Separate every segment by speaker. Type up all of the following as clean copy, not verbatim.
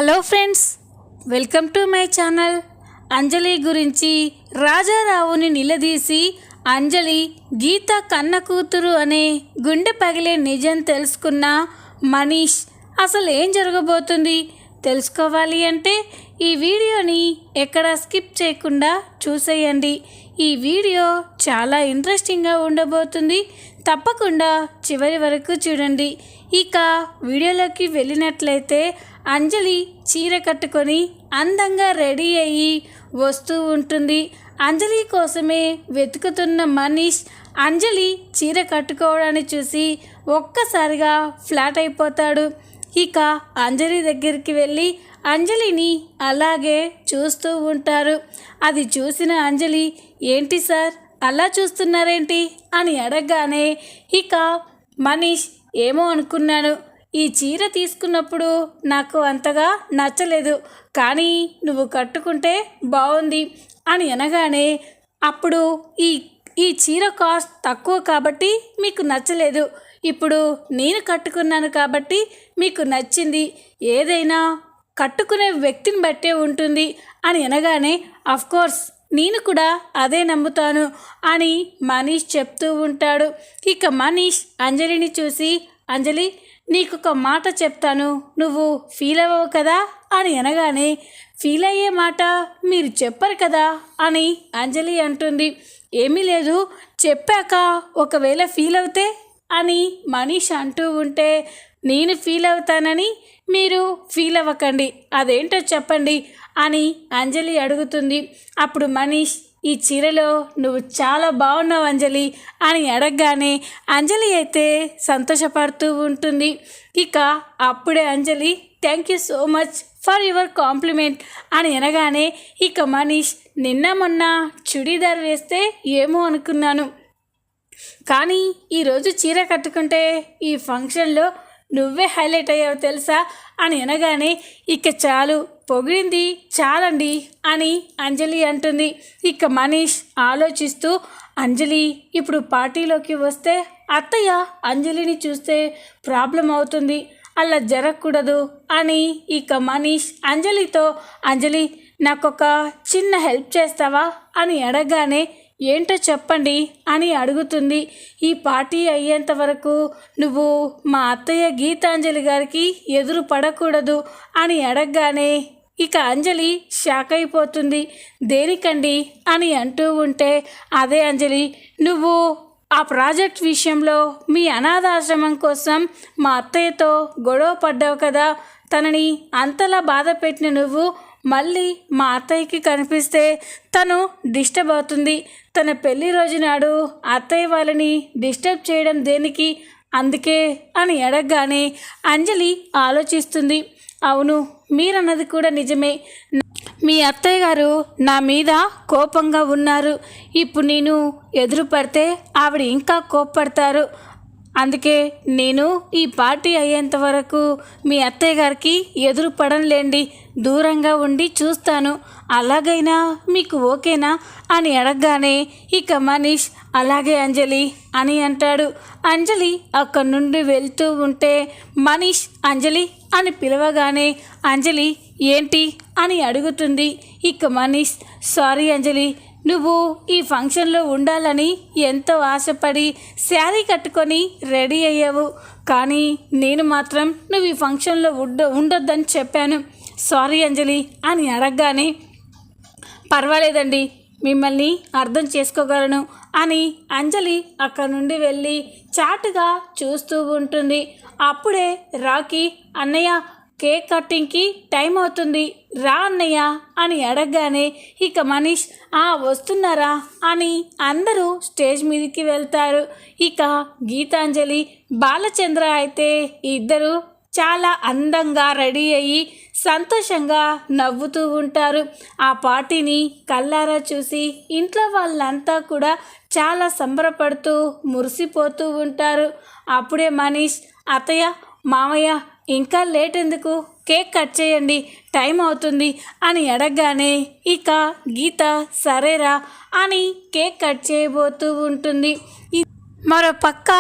Speaker 1: Hello friends, welcome to my channel. Anjali గురించి రాజారావుని నిలదీసి అంజలి గీత కన్న కూతురు అనే గుండె పగిలే నిజం తెలుసుకున్న మనీష్ అసలు ఏం జరగబోతుంది తెలుసుకోవాలి అంటే ఈ వీడియోని ఎక్కడ స్కిప్ చేయకుండా చూసేయండి. ఈ వీడియో చాలా ఇంట్రెస్టింగ్గా ఉండబోతుంది. తప్పకుండా చివరి వరకు చూడండి. ఇక వీడియోలోకి వెళ్ళినట్లయితే అంజలి చీర కట్టుకొని అందంగా రెడీ అయ్యి వస్తూ ఉంటుంది. అంజలి కోసమే వెతుకుతున్న మనీష్ అంజలి చీర కట్టుకోవడాన్ని చూసి ఒక్కసారిగా ఫ్లాట్ అయిపోతాడు. ఇక అంజలి దగ్గరికి వెళ్ళి అంజలిని అలాగే చూస్తూ ఉంటారు. అది చూసిన అంజలి, ఏంటి సార్ అలా చూస్తున్నారేంటి అని అడగగానే ఇక మనీష్, ఏమో అనుకున్నాను, ఈ చీర తీసుకున్నప్పుడు నాకు అంతగా నచ్చలేదు, కానీ నువ్వు కట్టుకుంటే బాగుంది అని అనగానే అప్పుడు ఈ చీర కాస్ట్ తక్కువ కాబట్టి మీకు నచ్చలేదు, ఇప్పుడు నేను కట్టుకున్నాను కాబట్టి మీకు నచ్చింది, ఏదైనా కట్టుకునే వ్యక్తిని బట్టే ఉంటుంది అని అనగానే అఫ్కోర్స్ నేను కూడా అదే నమ్ముతాను అని మనీష్ చెప్తూ ఉంటాడు. ఇక మనీష్ అంజలిని చూసి, అంజలి నీకొక మాట చెప్తాను, నువ్వు ఫీల్ అవ్వవు కదా అని అనగానే, ఫీల్ అయ్యే మాట మీరు చెప్పరు కదా అని అంజలి అంటుంది. ఏమీ లేదు, చెప్పాక ఒకవేళ ఫీల్ అవుతే అని మనీష్ అంటూ ఉంటే, నేను ఫీల్ అవుతానని మీరు ఫీల్ అవ్వకండి, అదేంటో చెప్పండి అని అంజలి అడుగుతుంది. అప్పుడు మనీష్, ఈ చీరలో నువ్వు చాలా బాగున్నావు అంజలి అని అడగగానే అంజలి అయితే సంతోషపడుతూ ఉంటుంది. ఇక అప్పుడే Anjali, thank you so much for your compliment అని అనగానే ఇక మనీష్, నిన్న మొన్న చుడీదార్ వేస్తే ఏమో అనుకున్నాను, కానీ ఈరోజు చీర కట్టుకుంటే ఈ ఫంక్షన్లో నువ్వే హైలైట్ అయ్యావు తెలుసా అని అనగానే, ఇక చాలు, పొగిడింది చాలండి అని అంజలి అంటుంది. ఇక మనీష్ ఆలోచిస్తూ, అంజలి ఇప్పుడు పార్టీలోకి వస్తే అత్తయ్య అంజలిని చూస్తే ప్రాబ్లం అవుతుంది, అలా జరగకూడదు అని ఇక మనీష్ అంజలితో, అంజలి నాకొక చిన్న హెల్ప్ చేస్తావా అని అడగగానే, ఏంటో చెప్పండి అని అడుగుతుంది. ఈ పార్టీ అయ్యేంత వరకు నువ్వు మా అత్తయ్య గీతాంజలి గారికి ఎదురు పడకూడదు అని అడగగానే ఇక అంజలి షాక్ అయిపోతుంది. దేనికండి అని అంటూ ఉంటే, అదే అంజలి, నువ్వు ఆ ప్రాజెక్ట్ విషయంలో మీ అనాథాశ్రమం కోసం మా అత్తయ్యతో గొడవ పడ్డావు కదా, తనని అంతలా బాధ పెట్టిన నువ్వు మళ్ళీ మా అత్తయ్యకి కనిపిస్తే తను డిస్టర్బ్ అవుతుంది, తన పెళ్లి రోజు నాడు అత్తయ్య వాళ్ళని డిస్టర్బ్ చేయడం దేనికి, అందుకే అని అడగగానే అంజలి ఆలోచిస్తుంది. అవును, మీరన్నది కూడా నిజమే, మీ అత్తయ్య గారు నా మీద కోపంగా ఉన్నారు, ఇప్పుడు నేను ఎదురు పడితే ఆవిడ ఇంకా కోప్పడతారు, అందుకే నేను ఈ పార్టీ అయ్యేంత వరకు మీ అత్తయ్య గారికి ఎదురు పడనులేండి, దూరంగా ఉండి చూస్తాను, అలాగైనా మీకు ఓకేనా అని అడగగానే ఇక మనీష్, అలాగే అంజలి అని అంటాడు. అంజలి అక్కడి నుండి వెళ్తూ ఉంటే మనీష్ అంజలి అని పిలవగానే అంజలి ఏంటి అని అడుగుతుంది. ఇక మనీష్, సారీ అంజలి, నువ్వు ఈ ఫంక్షన్లో ఉండాలని ఎంతో ఆశపడి శారీ కట్టుకొని రెడీ అయ్యావు, కానీ నేను మాత్రం నువ్వు ఈ ఫంక్షన్లో ఉండొద్దని చెప్పాను, సారీ అంజలి అని అడగగానే, పర్వాలేదండి, మిమ్మల్ని అర్థం చేసుకోగలను అని అంజలి అక్కడి నుండి వెళ్ళి చాటుగా చూస్తూ ఉంటుంది. అప్పుడే రాకీ, అన్నయ్య కేక్ కటింగ్కి టైం అవుతుంది రా అన్నయ్య అని అడగగానే ఇక మనీష్, వస్తున్నారా అని అందరూ స్టేజ్ మీదకి వెళ్తారు. ఇక గీతాంజలి, బాలచంద్ర అయితే ఇద్దరు చాలా అందంగా రెడీ అయ్యి సంతోషంగా నవ్వుతూ ఉంటారు. ఆ పార్టీని కళ్ళారా చూసి ఇంట్లో వాళ్ళంతా కూడా చాలా సంబరపడుతూ మురిసిపోతూ ఉంటారు. అప్పుడే మనీష్, అత్తయ్య మామయ్య ఇంకా లేట్ ఎందుకు, కేక్ కట్ చేయండి, టైం అవుతుంది అని అడగగానే ఇక గీత సరేరా అని కేక్ కట్ చేయబోతూ ఉంటుంది. మరో పక్క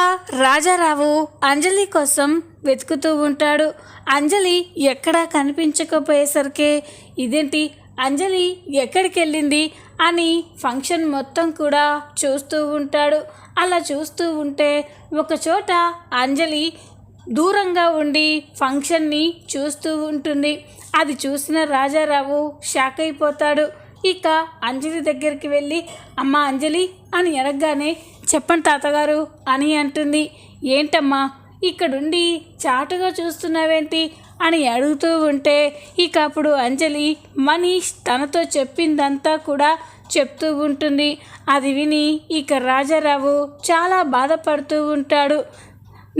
Speaker 1: రాజారావు అంజలి కోసం వెతుకుతూ ఉంటాడు. అంజలి ఎక్కడా కనిపించకపోయేసరికి ఇదేంటి అంజలి ఎక్కడికి వెళ్ళింది అని ఫంక్షన్ మొత్తం కూడా చూస్తూ ఉంటాడు. అలా చూస్తూ ఉంటే ఒకచోట అంజలి దూరంగా ఉండి ఫంక్షన్ని చూస్తూ ఉంటుంది. అది చూసిన రాజారావు షాక్ అయిపోతాడు. ఇక అంజలి దగ్గరికి వెళ్ళి అమ్మ అంజలి అని అడగగానే చెప్పండి తాతగారు అని అంటుంది. ఏంటమ్మా ఇక్కడుండి చాటుగా చూస్తున్నావేంటి అని అడుగుతూ ఉంటే ఇక అప్పుడు అంజలి మనీష్ తనతో చెప్పిందంతా కూడా చెప్తూ ఉంటుంది. అది విని ఇక రాజారావు చాలా బాధపడుతూ ఉంటాడు.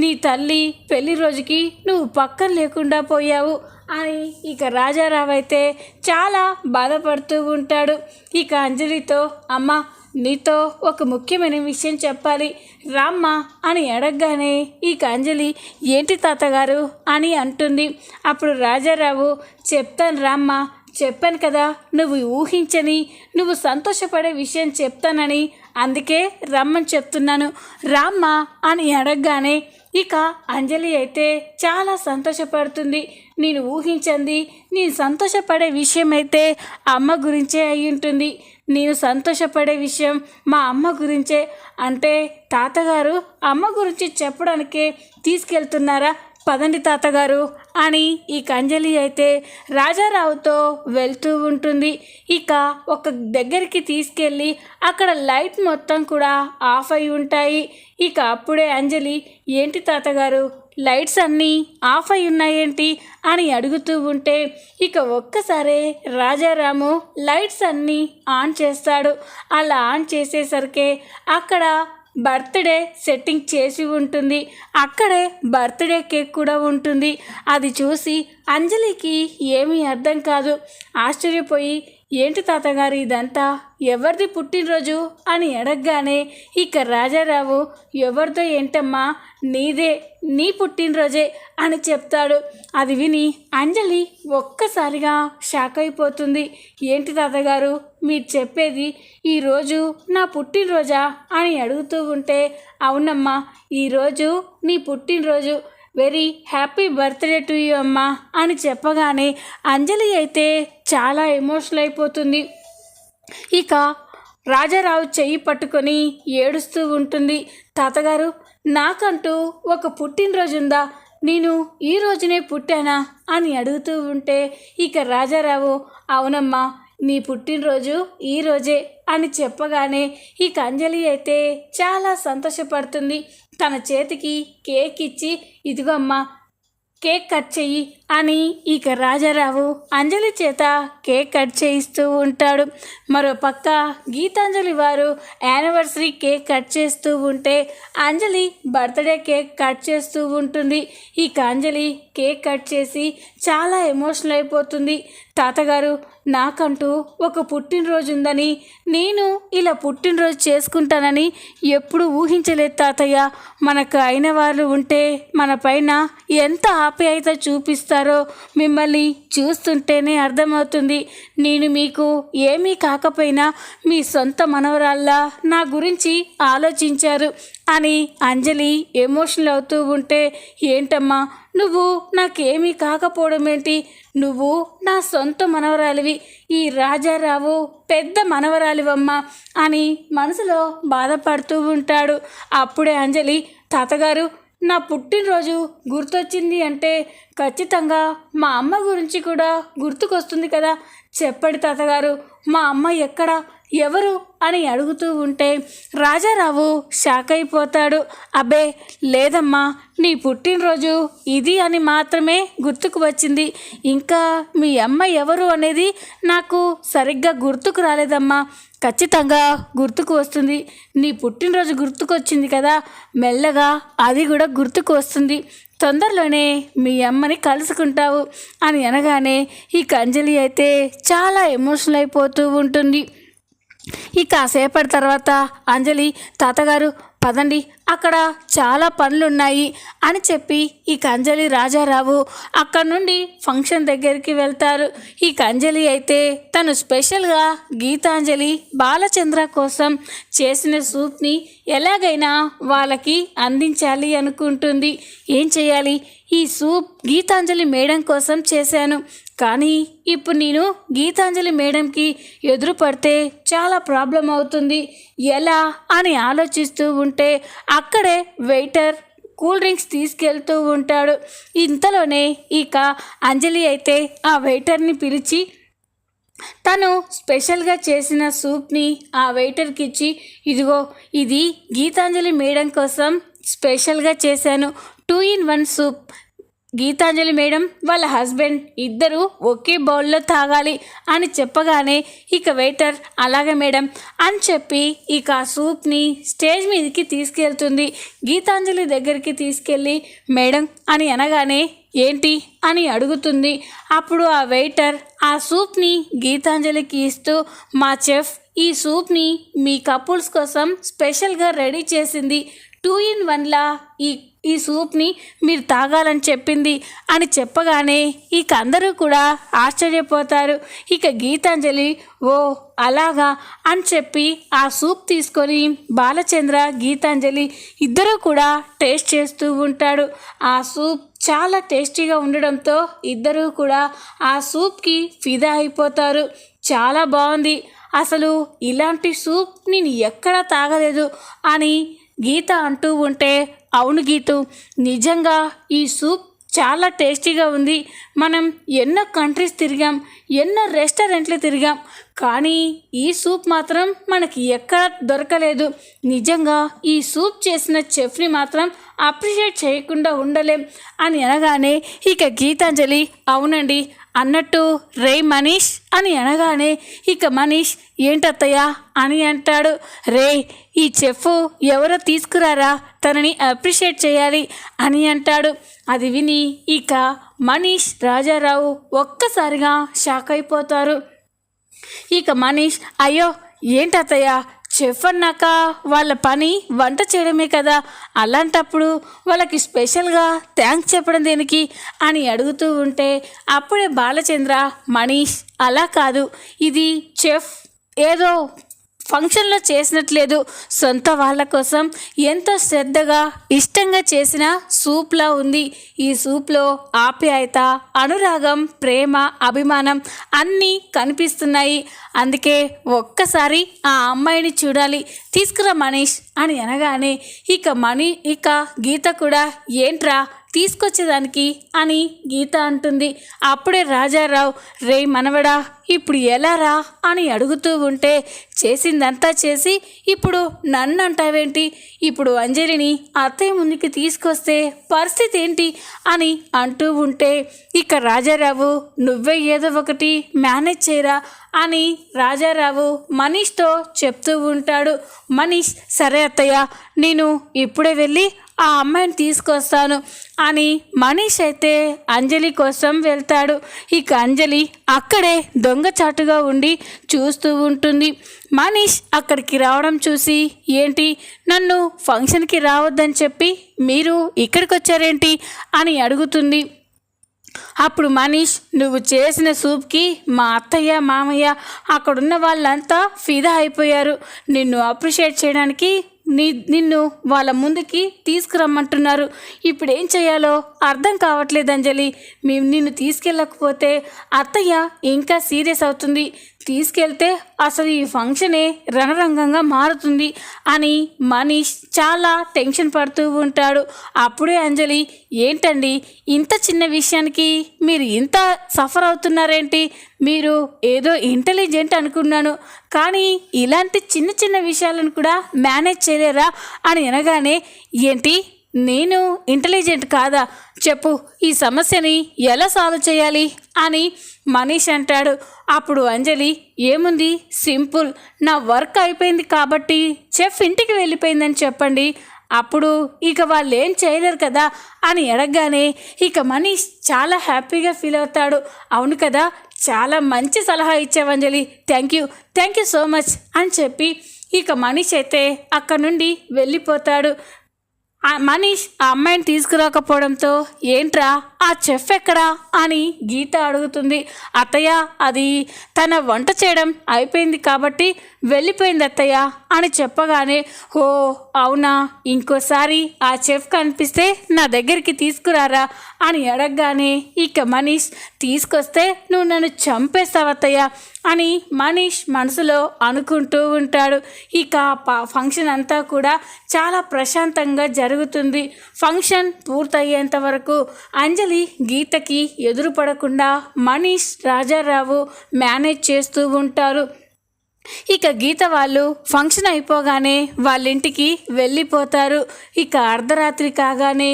Speaker 1: నీ తల్లి పెళ్లి రోజుకి నువ్వు పక్కన లేకుండా పోయావు అని ఇక రాజారావు అయితే చాలా బాధపడుతూ ఉంటాడు. ఇక అంజలితో అమ్మ నీతో ఒక ముఖ్యమైన విషయం చెప్పాలి రామ్మ అని అడగగానే ఇక అంజలి ఏంటి తాతగారు అని అంటుంది. అప్పుడు రాజారావు చెప్తాను రామ్మ, చెప్పాను కదా నువ్వు ఊహించని నువ్వు సంతోషపడే విషయం చెప్తానని, అందుకే రమ్మని చెప్తున్నాను రామ్మ అని అడగగానే ఇక అంజలి అయితే చాలా సంతోషపడుతుంది. నేను ఊహించింది నేను సంతోషపడే విషయం అయితే అమ్మ గురించే అయి ఉంటుంది. నేను సంతోషపడే విషయం మా అమ్మ గురించే. అంటే తాతగారు అమ్మ గురించి చెప్పడానికే తీసుకెళ్తున్నారా? పదండి తాతగారు అని ఈ అంజలి అయితే రాజారావుతో వెళ్తూ ఉంటుంది. ఇక ఒక దగ్గరికి తీసుకెళ్ళి అక్కడ లైట్ మొత్తం కూడా ఆఫ్ అయి ఉంటాయి. ఇక అప్పుడే అంజలి ఏంటి తాతగారు లైట్స్ అన్నీ ఆఫ్ అయి ఉన్నాయేంటి అని అడుగుతూ ఉంటే ఇక ఒక్కసారే రాజారాము లైట్స్ అన్నీ ఆన్ చేస్తాడు. అలా ఆన్ చేసేసరికి అక్కడ బర్త్డే సెట్టింగ్ చేసి ఉంటుంది. అక్కడే బర్త్డే కేక్ కూడా ఉంటుంది. అది చూసి అంజలికి ఏమీ అర్థం కాదు. ఆశ్చర్యపోయి ఏంటి తాతగారు ఇదంతా ఎవరిది పుట్టినరోజు అని అడగగానే ఇక రాజారావు ఎవరిదో ఏంటమ్మా నీదే, నీ పుట్టినరోజే అని చెప్తాడు. అది విని అంజలి ఒక్కసారిగా షాక్ అయిపోతుంది. ఏంటి తాతగారు మీరు చెప్పేది, ఈరోజు నా పుట్టినరోజా అని అడుగుతూ ఉంటే అవునమ్మా ఈరోజు నీ పుట్టినరోజు, very happy birthday to you అమ్మా అని చెప్పగానే అంజలి అయితే చాలా ఎమోషనల్ అయిపోతుంది. ఇక రాజారావు చెయ్యి పట్టుకొని ఏడుస్తూ ఉంటుంది. తాతగారు నాకంటూ ఒక పుట్టినరోజు ఉందా, నేను ఈ రోజునే పుట్టానా అని అడుగుతూ ఉంటే ఇక రాజారావు అవునమ్మా నీ పుట్టినరోజు ఈరోజే అని చెప్పగానే ఇక అంజలి అయితే చాలా సంతోషపడుతుంది. తన చేతికి కేక్ ఇచ్చి ఇదిగో అమ్మా కేక్ కట్ చెయ్యి అని ఇక రాజారావు అంజలి చేత కేక్ కట్ చేయిస్తూ ఉంటాడు. మరో పక్క గీతాంజలి వారు యానివర్సరీ కేక్ కట్ చేస్తూ ఉంటే అంజలి బర్త్డే కేక్ కట్ చేస్తూ ఉంటుంది. ఇక అంజలి కేక్ కట్ చేసి చాలా ఎమోషనల్ అయిపోతుంది. తాతగారు నాకంటూ ఒక పుట్టినరోజు ఉందని, నేను ఇలా పుట్టినరోజు చేసుకుంటానని ఎప్పుడు ఊహించలేదు తాతయ్య. మనకు అయిన వాళ్ళు ఉంటే మన పైన ఎంత ఆప్యాయత చూపిస్తారో మిమ్మల్ని చూస్తుంటేనే అర్థమవుతుంది. నేను మీకు ఏమీ కాకపోయినా మీ సొంత మనవరాల్లా నా గురించి ఆలోచించారు అని అంజలి ఎమోషనల్ అవుతూ ఉంటే ఏంటమ్మా నువ్వు నాకేమీ కాకపోవడం ఏంటి, నువ్వు నా సొంత మనవరాలివి, ఈ రాజారావు పెద్ద మనవరాలివమ్మా అని మనసులో బాధపడుతూ ఉంటాడు. అప్పుడే అంజలి తాతగారు నా పుట్టినరోజు గుర్తొచ్చింది అంటే ఖచ్చితంగా మా అమ్మ గురించి కూడా గుర్తుకొస్తుంది కదా, చెప్పండి తాతగారు మా అమ్మ ఎక్కడ, ఎవరు అని అడుగుతూ ఉంటే రాజారావు షాక్ అయిపోతాడు. అబ్బే లేదమ్మా నీ పుట్టినరోజు ఇది అని మాత్రమే గుర్తుకు వచ్చింది, ఇంకా మీ అమ్మ ఎవరు అనేది నాకు సరిగ్గా గుర్తుకు రాలేదమ్మా, ఖచ్చితంగా గుర్తుకు వస్తుంది. నీ పుట్టినరోజు గుర్తుకు వచ్చింది కదా, మెల్లగా అది కూడా గుర్తుకు వస్తుంది, తొందరలోనే మీ అమ్మని కలుసుకుంటావు అని అనగానే ఈ అంజలి అయితే చాలా ఎమోషనల్ అయిపోతూ ఉంటుంది. ఈ కాసేపటి తర్వాత అంజలి తాతగారు పదండి, అక్కడ చాలా పనులున్నాయి అని చెప్పి ఇక అంజలి రాజారావు అక్కడ నుండి ఫంక్షన్ దగ్గరికి వెళ్తారు. ఇక అంజలి అయితే తను స్పెషల్గా గీతాంజలి బాలచంద్ర కోసం చేసిన సూప్ని ఎలాగైనా వాళ్ళకి అందించాలి అనుకుంటుంది. ఏం చేయాలి, ఈ సూప్ గీతాంజలి మేడం కోసం చేశాను, కానీ ఇప్పుడు నేను గీతాంజలి మేడంకి ఎదురు పడితే చాలా ప్రాబ్లం అవుతుంది, ఎలా అని ఆలోచిస్తూ ఉంటే అక్కడే వెయిటర్ కూల్ డ్రింక్స్ తీసుకెళ్తూ ఉంటాడు. ఇంతలోనే ఇక అంజలి అయితే ఆ వెయిటర్ని పిలిచి తను స్పెషల్గా చేసిన సూప్ని ఆ వెయిటర్కి ఇచ్చి, ఇదిగో ఇది గీతాంజలి మేడం కోసం స్పెషల్గా చేశాను, 2-in-1 సూప్. గీతాంజలి మేడం వాళ్ళ హస్బెండ్ ఇద్దరు ఒకే బౌల్లో తాగాలి అని చెప్పగానే ఇక వెయిటర్ అలాగే మేడం అని చెప్పి ఇక ఆ సూప్ని స్టేజ్ మీదకి తీసుకెళ్తుంది. గీతాంజలి దగ్గరికి తీసుకెళ్ళి మేడం అని అనగానే ఏంటి అని అడుగుతుంది. అప్పుడు ఆ వెయిటర్ ఆ సూప్ని గీతాంజలికి ఇస్తూ, మా చెఫ్ ఈ సూప్ని మీ కపుల్స్ కోసం స్పెషల్గా రెడీ చేసింది, 2-in-1లా ఈ సూప్ని మీరు తాగాలని చెప్పింది అని చెప్పగానే ఇక అందరూ కూడా ఆశ్చర్యపోతారు. ఇక గీతాంజలి ఓ అలాగా అని చెప్పి ఆ సూప్ తీసుకొని బాలచంద్ర గీతాంజలి ఇద్దరూ కూడా టేస్ట్ చేస్తూ ఉంటాడు. ఆ సూప్ చాలా టేస్టీగా ఉండడంతో ఇద్దరూ కూడా ఆ సూప్కి ఫిదా అయిపోతారు. చాలా బాగుంది, అసలు ఇలాంటి సూప్ నేను ఎక్కడా తాగలేదు అని గీత అంటూ ఉంటే, అవును గీతు, నిజంగా ఈ సూప్ చాలా టేస్టీగా ఉంది, మనం ఎన్నో కంట్రీస్ తిరిగాం, ఎన్నో రెస్టారెంట్లు తిరిగాం, కానీ ఈ సూప్ మాత్రం మనకి ఎక్కడ దొరకలేదు, నిజంగా ఈ సూప్ చేసిన చెఫ్ని మాత్రం అప్రిషియేట్ చేయకుండా ఉండలేం అని అనగానే ఇక గీతాంజలి అవునండి అన్నట్టు రే మనీష్ అని అనగానే ఇక మనీష్ ఏంటత్తయ్యా అని అంటాడు. రే ఈ చెఫ్ ఎవరో తీసుకురారా, తనని అప్రిషియేట్ చేయాలి అని అంటాడు. అది విని ఇక మనీష్ రాజారావు ఒక్కసారిగా షాక్ అయిపోతారు. ఇక మనీష్ అయ్యో ఏంటత్తయ్య, చెఫ్ అన్నాక వాళ్ళ పని వంట చేయడమే కదా, అలాంటప్పుడు వాళ్ళకి స్పెషల్గా థ్యాంక్స్ చెప్పడం దేనికి అని అడుగుతూ ఉంటే అప్పుడే బాలచంద్ర మనీష్ అలా కాదు, ఇది చెఫ్ ఏదో ఫంక్షన్లో చేసినట్లేదు, సొంత వాళ్ళ కోసం ఎంతో శ్రద్ధగా ఇష్టంగా చేసిన సూప్లా ఉంది, ఈ సూప్లో ఆప్యాయత, అనురాగం, ప్రేమ, అభిమానం అన్నీ కనిపిస్తున్నాయి, అందుకే ఒక్కసారి ఆ అమ్మాయిని చూడాలి, తీసుకురా మనీష్ అని అనగానే ఇక గీత కూడా ఏంట్రా తీసుకొచ్చేదానికి అని గీత అంటుంది. అప్పుడే రాజారావు రే మనవడా ఇప్పుడు ఎలా రా అని అడుగుతూ ఉంటే చేసిందంతా చేసి ఇప్పుడు నన్ను అంటావేంటి, ఇప్పుడు అంజలిని అత్తయ్య ముందుకి తీసుకొస్తే పరిస్థితి ఏంటి అని అంటూ ఉంటే ఇక రాజారావు నువ్వే ఏదో ఒకటి మేనేజ్ చేయరా అని రాజారావు మనీష్తో చెప్తూ ఉంటాడు. మనీష్ సరే అత్తయ్య నేను ఇప్పుడే వెళ్ళి ఆ అమ్మాయిని తీసుకొస్తాను అని మనీష్ అయితే అంజలి కోసం వెళ్తాడు. ఇక అంజలి అక్కడే దొంగచాటుగా ఉండి చూస్తూ ఉంటుంది. మనీష్ అక్కడికి రావడం చూసి ఏంటి నన్ను ఫంక్షన్కి రావద్దని చెప్పి మీరు ఇక్కడికి వచ్చారేంటి అని అడుగుతుంది. అప్పుడు మనీష్ నువ్వు చేసిన సూప్కి మా అత్తయ్య మామయ్య అక్కడున్న వాళ్ళంతా ఫిదా అయిపోయారు, నిన్ను అప్రిషియేట్ చేయడానికి నిన్ను వాళ్ళ ముందుకి తీసుకురమ్మంటున్నారు, ఇప్పుడు ఏం చేయాలో అర్థం కావట్లేదు అంజలి, మేము నిన్ను తీసుకెళ్ళకపోతే అత్తయ్య ఇంకా సీరియస్ అవుతుంది, తీసుకెళ్తే అసలు ఈ ఫంక్షనే రణరంగంగా మారుతుంది అని మనీష్ చాలా టెన్షన్ పడుతూ ఉంటాడు. అప్పుడే అంజలి ఏంటండి ఇంత చిన్న విషయానికి మీరు ఇంత సఫర్ అవుతున్నారేంటి, మీరు ఏదో ఇంటెలిజెంట్ అనుకున్నాను, కానీ ఇలాంటి చిన్న చిన్న విషయాలను కూడా మేనేజ్ చేయలేరా అని అనగానే ఏంటి నేను ఇంటెలిజెంట్ కాదా, చెప్పు ఈ సమస్యని ఎలా సాల్వ్ చేయాలి అని మనీష్ అంటాడు. అప్పుడు అంజలి ఏముంది సింపుల్, నా వర్క్ అయిపోయింది కాబట్టి చెఫ్ ఇంటికి వెళ్ళిపోయిందని చెప్పండి, అప్పుడు ఇక వాళ్ళు ఏం చేయలేరు కదా అని అడగగానే ఇక మనీష్ చాలా హ్యాపీగా ఫీల్ అవుతాడు. అవును కదా చాలా మంచి సలహా ఇచ్చావు అంజలి, థ్యాంక్ యూ సో మచ్ అని చెప్పి ఇక మనీష్ అయితే అక్కడి నుండి వెళ్ళిపోతాడు. మనీష్ ఆ అమ్మాయిని తీసుకురాకపోవడంతో ఏంట్రా ఆ చెఫ్ ఎక్కడా అని గీత అడుగుతుంది. అత్తయ్య అది తన వంట చేయడం అయిపోయింది కాబట్టి వెళ్ళిపోయింది అత్తయ్య అని చెప్పగానే, ఓ అవునా, ఇంకోసారి ఆ చెఫ్ కనిపిస్తే నా దగ్గరికి తీసుకురారా అని అడగగానే ఇక మనీష్ తీసుకొస్తే నువ్వు నన్ను చంపేస్తావు అత్తయ్య అని మనీష్ మనసులో అనుకుంటూ ఉంటాడు. ఇక ఫంక్షన్ అంతా కూడా చాలా ప్రశాంతంగా జరుగుతుంది. ఫంక్షన్ పూర్తయ్యేంత వరకు అంజలి గీతకి ఎదురుపడకుండా మనీష్ రాజారావు మేనేజ్ చేస్తూ ఉంటారు. ఇక గీత వాళ్ళు ఫంక్షన్ అయిపోగానే వాళ్ళ ఇంటికి వెళ్ళిపోతారు. ఇక అర్ధరాత్రి కాగానే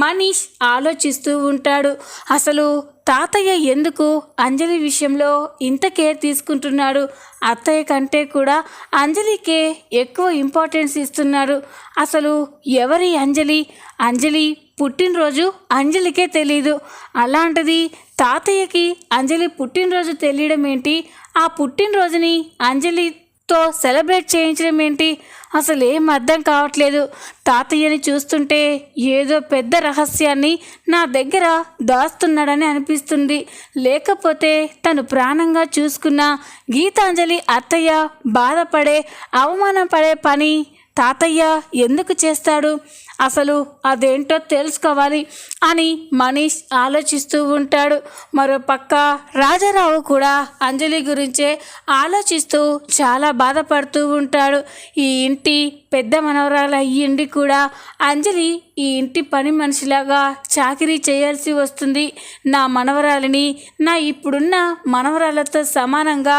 Speaker 1: మనీష్ ఆలోచిస్తూ ఉంటాడు. అసలు తాతయ్య ఎందుకు అంజలి విషయంలో ఇంత కేర్ తీసుకుంటున్నాడు? అత్తయ్య కంటే కూడా అంజలికే ఎక్కువ ఇంపార్టెన్స్ ఇస్తున్నారు. అసలు ఎవరి అంజలి? అంజలి పుట్టినరోజు అంజలికే తెలీదు. అలాంటిది తాతయ్యకి అంజలి పుట్టినరోజు తెలియడం ఏంటి? ఆ పుట్టినరోజుని అంజలితో సెలబ్రేట్ చేయించడం ఏంటి? అసలు ఏం అర్థం కావట్లేదు. తాతయ్యని చూస్తుంటే ఏదో పెద్ద రహస్యాన్ని నా దగ్గర దాస్తున్నాడని అనిపిస్తుంది. లేకపోతే తను ప్రాణంగా చూసుకున్న గీతాంజలి అత్తయ్య బాధపడే అవమానం పడే పని తాతయ్య ఎందుకు చేస్తాడు? అసలు అదేంటో తెలుసుకోవాలి అని మనీష్ ఆలోచిస్తూ ఉంటాడు. మరోపక్క రాజారావు కూడా అంజలి గురించే ఆలోచిస్తూ చాలా బాధపడుతూ ఉంటాడు. ఈ ఇంటి పెద్ద మనవరాలు అయ్యిండి కూడా అంజలి ఈ ఇంటి పని మనిషిలాగా చాకిరీ చేయాల్సి వస్తుంది. నా మనవరాలిని నా ఇప్పుడున్న మనవరాలతో సమానంగా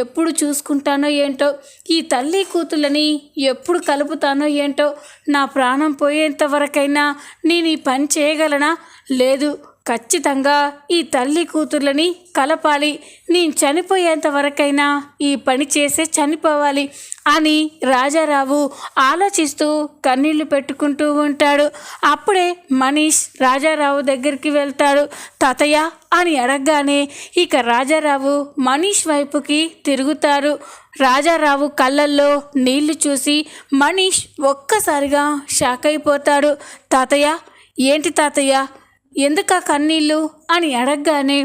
Speaker 1: ఎప్పుడు చూసుకుంటానో ఏంటో, ఈ తల్లి కూతుళ్ళని ఎప్పుడు కలుపుతానో ఏంటో, నా ప్రాణం పోయేంతవరకైనా నేను ఈ పని చేయగలనా? లేదు, ఖచ్చితంగా ఈ తల్లి కూతుర్లని కలపాలి. నేను చనిపోయేంత వరకైనా ఈ పని చేసే చనిపోవాలి అని రాజారావు ఆలోచిస్తూ కన్నీళ్లు పెట్టుకుంటూ ఉంటాడు. అప్పుడే మనీష్ రాజారావు దగ్గరికి వెళ్తాడు. తాతయ్య అని అడగగానే ఇక రాజారావు మనీష్ వైపుకి తిరుగుతారు. రాజారావు కళ్ళల్లో నీళ్లు చూసి మనీష్ ఒక్కసారిగా షాక్ అయిపోతాడు. తాతయ్య, ఏంటి తాతయ్య, ఎందుకా కన్నీళ్ళు అని అడగగానే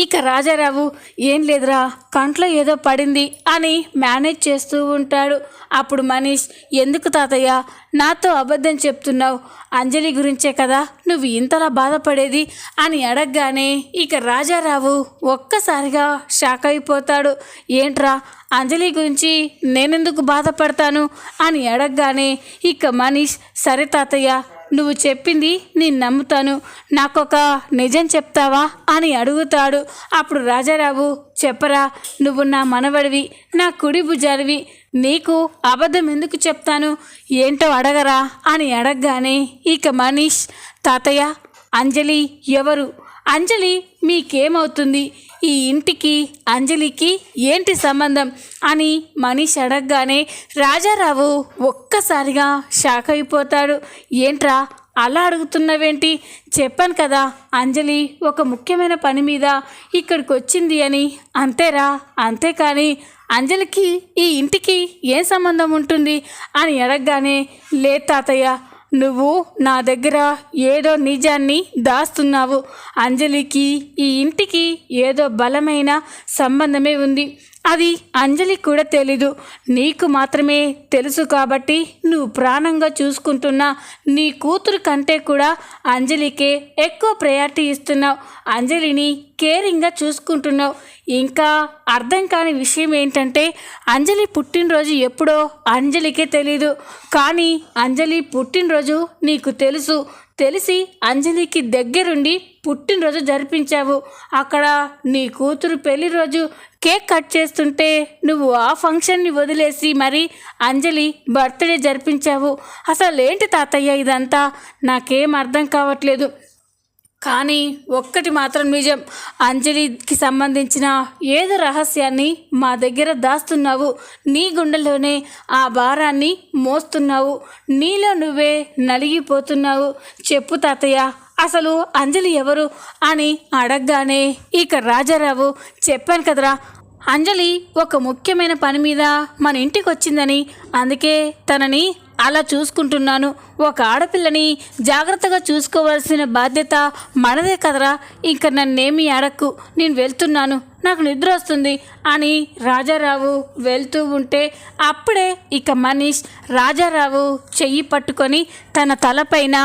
Speaker 1: ఇక రాజారావు ఏం లేదురా, కంట్లో ఏదో పడింది అని మేనేజ్ చేస్తూ ఉంటాడు. అప్పుడు మనీష్, ఎందుకు తాతయ్య నాతో అబద్ధం చెప్తున్నావు? అంజలి గురించే కదా నువ్వు ఇంతలా బాధపడేది అని అడగగానే ఇక రాజారావు ఒక్కసారిగా షాక్ అయిపోతాడు. ఏంట్రా, అంజలి గురించి నేనెందుకు బాధపడతాను అని అడగగానే ఇక మనీష్, సరే తాతయ్య, నువ్వు చెప్పింది నేను నమ్ముతాను, నాకొక నిజం చెప్తావా అని అడుగుతాడు. అప్పుడు రాజారావు, చెప్పరా, నువ్వు నా మనవడివి, నా కుడి భుజానివి, నీకు అబద్ధం ఎందుకు చెప్తాను, ఏంటో అడగరా అని అడగగానే ఇక మనీష్, తాతయ్య, అంజలి ఎవరు? అంజలి మీకేమవుతుంది? ఈ ఇంటికి అంజలికి ఏంటి సంబంధం అని మనీష్ అడగగానే రాజారావు ఒక్కసారిగా షాక్ అయిపోతాడు. ఏంట్రా అలా అడుగుతున్నావేంటి? చెప్పాను కదా అంజలి ఒక ముఖ్యమైన పని మీద ఇక్కడికి వచ్చింది అని, అంతేరా, అంతేకాని అంజలికి ఈ ఇంటికి ఏం సంబంధం ఉంటుంది అని అడగగానే, లేదు తాతయ్య, నువ్వు నా దగ్గర ఏదో నిజాన్ని దాస్తున్నావు. అంజలికి ఈ ఇంటికి ఏదో బలమైన సంబంధమే ఉంది. అది అంజలికి కూడా తెలీదు, నీకు మాత్రమే తెలుసు. కాబట్టి నువ్వు ప్రాణంగా చూసుకుంటున్న నీ కూతురు కంటే కూడా అంజలికే ఎక్కువ ప్రయారిటీ ఇస్తున్నావు. అంజలిని కేరింగ్గా చూసుకుంటున్నావు. ఇంకా అర్థం కాని విషయం ఏంటంటే అంజలి పుట్టినరోజు ఎప్పుడో అంజలికే తెలీదు, కానీ అంజలి పుట్టినరోజు నీకు తెలుసు. తెలిసి అంజలికి దగ్గరుండి పుట్టినరోజు జరిపించావు. అక్కడ నీ కూతురు పెళ్లి రోజు కేక్ కట్ చేస్తుంటే నువ్వు ఆ ఫంక్షన్ని వదిలేసి మరి అంజలి బర్త్డే జరిపించావు. అసలు ఏంటి తాతయ్య ఇదంతా? నాకేం అర్థం కావట్లేదు. కానీ ఒక్కటి మాత్రం నిజం, అంజలికి సంబంధించిన ఏదో రహస్యాన్ని మా దగ్గర దాస్తున్నావు. నీ గుండెలోనే ఆ భారాన్ని మోస్తున్నావు. నీలో నువ్వే నలిగిపోతున్నావు. చెప్పు తాతయ్య, అసలు అంజలి ఎవరు అని అడగగానే ఇక రాజారావు, చెప్పాను కదరా, అంజలి ఒక ముఖ్యమైన పని మీద మన ఇంటికి వచ్చిందని, అందుకే తనని అలా చూసుకుంటున్నాను. ఒక ఆడపిల్లని జాగ్రత్తగా చూసుకోవాల్సిన బాధ్యత మనదే కదరా, ఇంక నన్నేమీ అడక్కు, నేను వెళ్తున్నాను, నాకు నిద్ర వస్తుంది అని రాజారావు వెళ్తూ ఉంటే అప్పుడే ఇక మనీష్ రాజారావు చెయ్యి పట్టుకొని తన తలపైన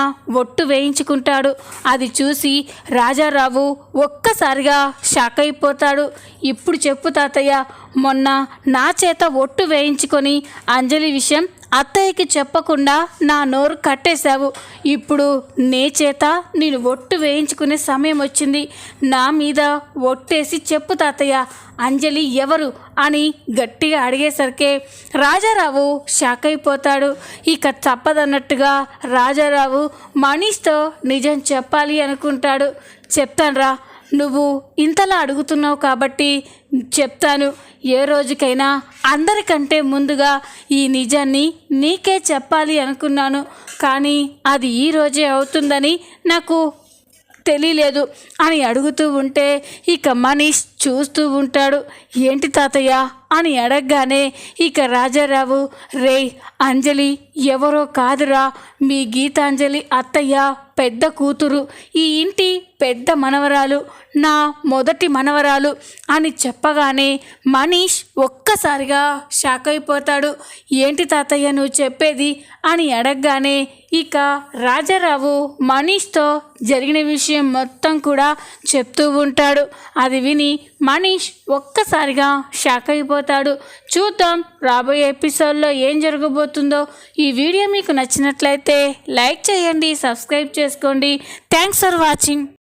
Speaker 1: ఒట్టు వేయించుకుంటాడు. అది చూసి రాజారావు ఒక్కసారిగా షాక్ అయిపోతాడు. ఇప్పుడు చెప్పు తాతయ్య, మొన్న నా చేత ఒట్టు వేయించుకొని అంజలి విషయం అత్తయ్యకి చెప్పకుండా నా నోరు కట్టేశావు. ఇప్పుడు నే చేత నేను ఒట్టు వేయించుకునే సమయం వచ్చింది. నా మీద ఒట్టేసి చెప్పు తాతయ్య, అంజలి ఎవరు అని గట్టిగా అడిగేసరికి రాజారావు షాక్ అయిపోతాడు. ఇక తప్పదన్నట్టుగా రాజారావు మనీష్తో నిజం చెప్పాలి అనుకుంటాడు. చెప్తానురా, నువ్వు ఇంతలా అడుగుతున్నావు కాబట్టి చెప్తాను. ఏ రోజుకైనా అందరికంటే ముందుగా ఈ నిజాన్ని నీకే చెప్పాలి అనుకున్నాను, కానీ అది ఈ రోజే అవుతుందని నాకు తెలియలేదు అని అడుగుతూ ఉంటే ఇక మనీష్ చూస్తూ ఉంటాడు. ఏంటి తాతయ్య అని అడగగానే ఇక రాజారావు, రే అంజలి ఎవరో కాదురా, మీ గీతాంజలి అత్తయ్య పెద్ద కూతురు, ఈ ఇంటి పెద్ద మనవరాలు, నా మొదటి మనవరాలు అని చెప్పగానే మనీష్ ఒక్కసారిగా షాక్ అయిపోతాడు. ఏంటి తాతయ్య నువ్వు చెప్పేది అని అడగగానే ఇక రాజారావు మనీష్తో జరిగిన విషయం మొత్తం కూడా చెప్తూ ఉంటాడు. అది విని మనీష్ ఒక్కసారిగా షాక్ అయిపోతాడు. చూద్దాం రాబోయే ఎపిసోడ్లో ఏం జరగబోతుందో. ఈ వీడియో మీకు నచ్చినట్లయితే లైక్ చేయండి, సబ్స్క్రైబ్ చేసుకోండి. Thanks for watching.